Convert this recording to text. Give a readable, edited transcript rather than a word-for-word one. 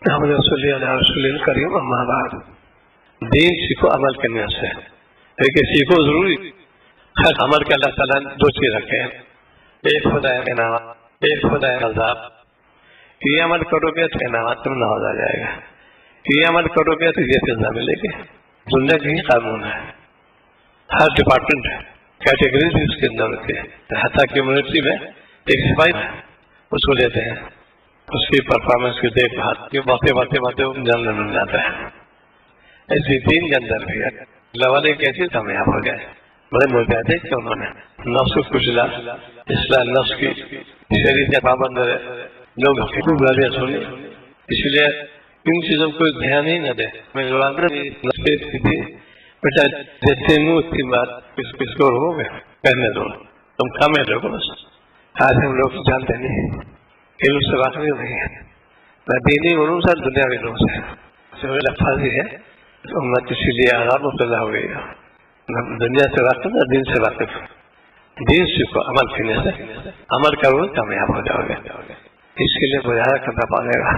محمد صلی اللہ رسول کریم اما بعد، دین سیکھو عمل کرنے سے، لیکن سیکھو ضروری ہر عمل کے اللہ تعالیٰ نے دو چیز رکھے ہیں، ایک خدا انعامات، ایک خدا عذاب۔ یہ عمل کرو گے تو انعامات میں نواز آ جائے گا، یہ عمل کرو گے تو یہ سزا ملے گی۔ دنیا کا ہی قانون ہے، ہر ڈپارٹمنٹ ہے، کیٹیگریز بھی اس کے اندر ہوتی ہے، حتیٰ کہ یونیورسٹی میں ایک سپاہی اس کو لیتے ہیں، اس کی پرفارمنس کی دیکھ بھال، یہ باتیں جاننے مل جاتا ہے۔ ایسی دین کے اندر بھی لوالے کیسے کامیاب ہو گئے، بڑے مجاہدے کہ انہوں نے نفس کو کچلا، اصلاح نفس کی شریعت کے پابند رہے، لوگ حقوق گالیاں سنی، اس لیے ان چیزوں کو دھیان ہی نہ دے۔ میں بیٹا جیسے منہ اتنی بات کس کو ہو گئے کہنے دو، تم کامے لوگ بس۔ آج ہم لوگ جانتے نہیں، علم سے واقف نہیں ہے، نہ دینی علوم سے دنیاوی علوم سے لفاظی ہے، امت اسی لیے آزاد مبتلا ہو گئی ہے، نہ دنیا سے واقف نہ دین سے واقف۔ دین سیکھو عمل کرنے سے، عمل کرو کامیاب ہو جاؤ گے، اس کے لیے مظاہرہ کرنا پڑے گا۔